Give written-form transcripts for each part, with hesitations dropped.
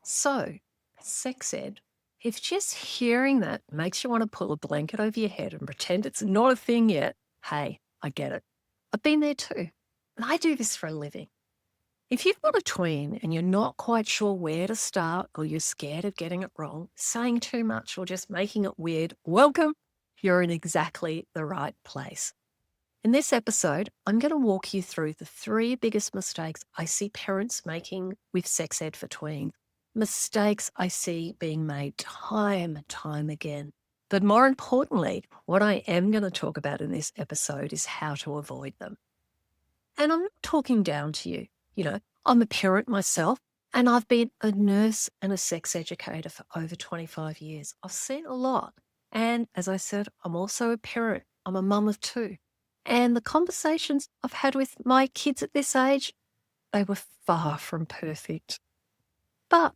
So, sex ed, if just hearing that makes you want to pull a blanket over your head and pretend it's not a thing yet, hey, I get it. I've been there too. And I do this for a living. If you've got a tween and you're not quite sure where to start or you're scared of getting it wrong, saying too much or just making it weird, welcome. You're in exactly the right place. In this episode, I'm going to walk you through the three biggest mistakes I see parents making with sex ed for tweens. Mistakes I see being made time and time again. But more importantly, what I am going to talk about in this episode is how to avoid them. And I'm not talking down to you. I'm a parent myself, and I've been a nurse and a sex educator for over 25 years. I've seen a lot. And as I said, I'm also a parent. I'm a mum of two. And the conversations I've had with my kids at this age, they were far from perfect. But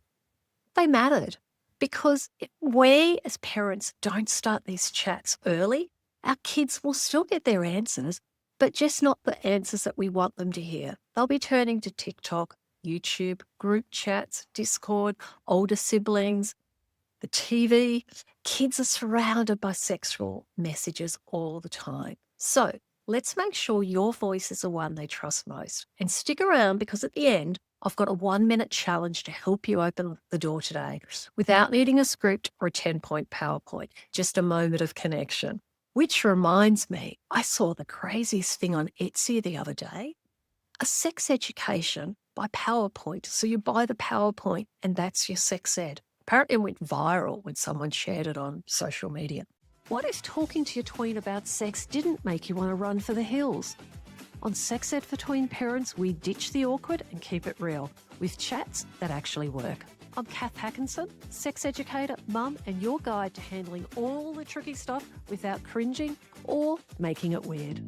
they mattered because if we as parents don't start these chats early, our kids will still get their answers, but just not the answers that we want them to hear. They'll be turning to TikTok, YouTube, group chats, Discord, older siblings, the TV. Kids are surrounded by sexual messages all the time. So let's make sure your voice is the one they trust most. And stick around because at the end, I've got a 1-minute challenge to help you open the door today without needing a script or a 10-point PowerPoint, just a moment of connection. Which reminds me, I saw the craziest thing on Etsy the other day, a sex education by PowerPoint. So you buy the PowerPoint and that's your sex ed. Apparently it went viral when someone shared it on social media. What if talking to your tween about sex didn't make you want to run for the hills? On Sex Ed for Tween Parents, we ditch the awkward and keep it real with chats that actually work. I'm Cath Hakanson, sex educator, mum, and your guide to handling all the tricky stuff without cringing or making it weird.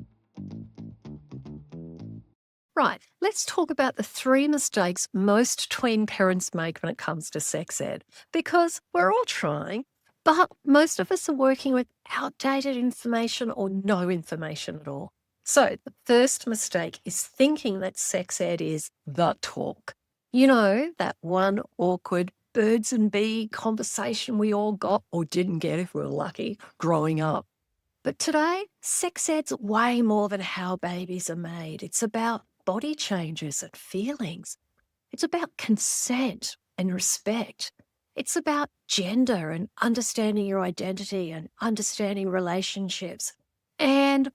Right, let's talk about the three mistakes most tween parents make when it comes to sex ed, because we're all trying, but most of us are working with outdated information or no information at all. So the first mistake is thinking that sex ed is the talk. You know, that one awkward birds and bee conversation we all got or didn't get if we were lucky growing up. But today, sex ed's way more than how babies are made. It's about body changes and feelings. It's about consent and respect. It's about gender and understanding your identity and understanding relationships. And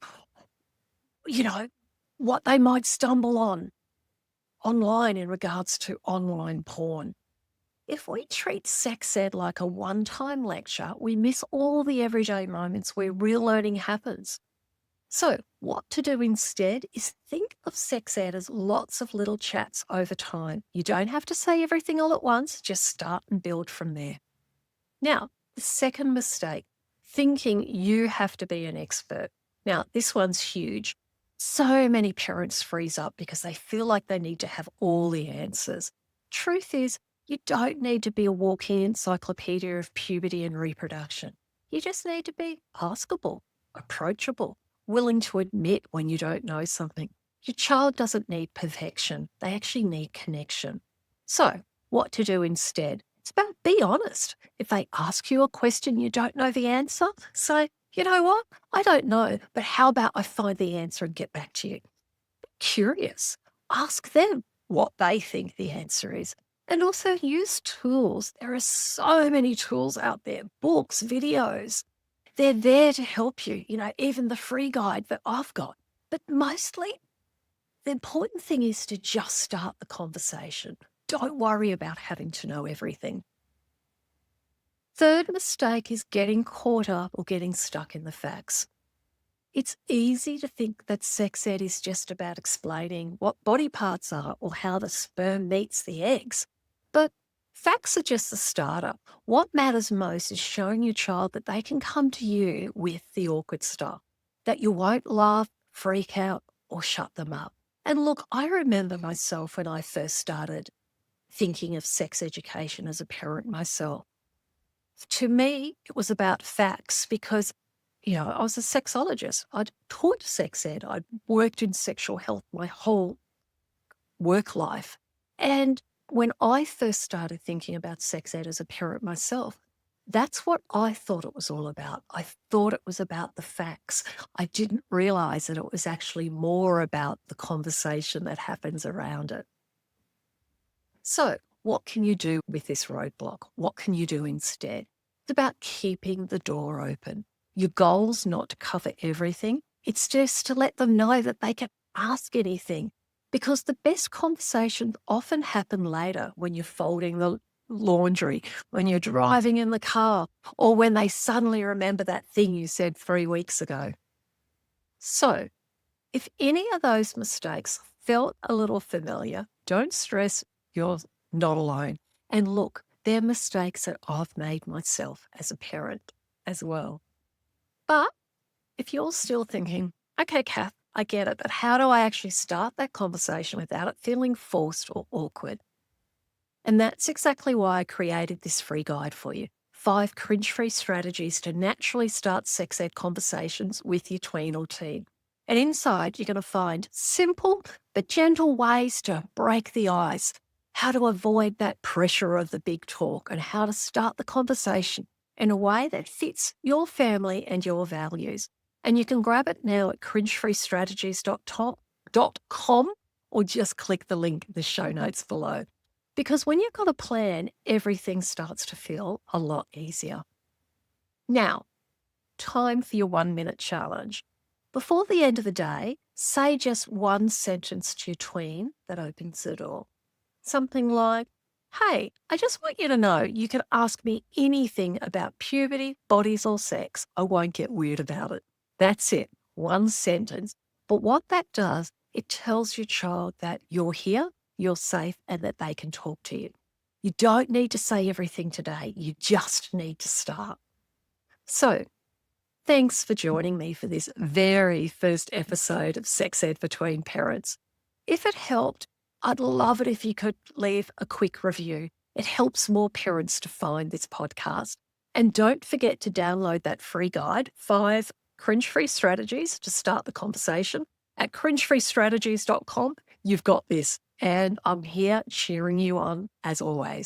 what they might stumble on online in regards to online porn. If we treat sex ed like a one-time lecture, we miss all the everyday moments where real learning happens. So what to do instead is think of sex ed as lots of little chats over time. You don't have to say everything all at once, just start and build from there. Now, the second mistake, thinking you have to be an expert. Now, this one's huge. So many parents freeze up because they feel like they need to have all the answers. Truth is, you don't need to be a walking encyclopedia of puberty and reproduction. You just need to be askable, approachable, willing to admit when you don't know something. Your child doesn't need perfection. They actually need connection. So, what to do instead? It's about be honest. If they ask you a question you don't know the answer, say, you know what? I don't know, but how about I find the answer and get back to you? Be curious. Ask them what they think the answer is. And also use tools. There are so many tools out there, books, videos. They're there to help you, even the free guide that I've got. But mostly, the important thing is to just start the conversation. Don't worry about having to know everything. Third mistake is getting caught up or getting stuck in the facts. It's easy to think that sex ed is just about explaining what body parts are or how the sperm meets the eggs. But facts are just the starter. What matters most is showing your child that they can come to you with the awkward stuff, that you won't laugh, freak out, or shut them up. And look, I remember myself when I first started thinking of sex education as a parent myself. To me, it was about facts because, I was a sexologist. I'd taught sex ed. I'd worked in sexual health my whole work life. And When I first started thinking about sex ed as a parent myself, that's what I thought it was all about. I thought it was about the facts. I didn't realize that it was actually more about the conversation that happens around it. So, what can you do with this roadblock? What can you do instead? It's about keeping the door open. Your goal's not to cover everything, it's just to let them know that they can ask anything. Because the best conversations often happen later when you're folding the laundry, when you're driving in the car, or when they suddenly remember that thing you said 3 weeks ago. So, if any of those mistakes felt a little familiar, don't stress, you're not alone. And look, they're mistakes that I've made myself as a parent as well. But if you're still thinking, okay, Cath, I get it, but how do I actually start that conversation without it feeling forced or awkward? And that's exactly why I created this free guide for you. 5 cringe-free strategies to naturally start sex ed conversations with your tween or teen. And inside, you're going to find simple but gentle ways to break the ice, how to avoid that pressure of the big talk, and how to start the conversation in a way that fits your family and your values. And you can grab it now at cringefreestrategies.com or just click the link in the show notes below. Because when you've got a plan, everything starts to feel a lot easier. Now, time for your 1-minute challenge. Before the end of the day, say just one sentence to your tween that opens the door. Something like, hey, I just want you to know you can ask me anything about puberty, bodies, or sex. I won't get weird about it. That's it, one sentence. But what that does, it tells your child that you're here, you're safe, and that they can talk to you. You don't need to say everything today. You just need to start. So, thanks for joining me for this very first episode of Sex Ed for Tween Parents. If it helped, I'd love it if you could leave a quick review. It helps more parents to find this podcast. And don't forget to download that free guide, 5 cringe-free strategies to start the conversation. At cringefreestrategies.com, you've got this. And I'm here cheering you on as always.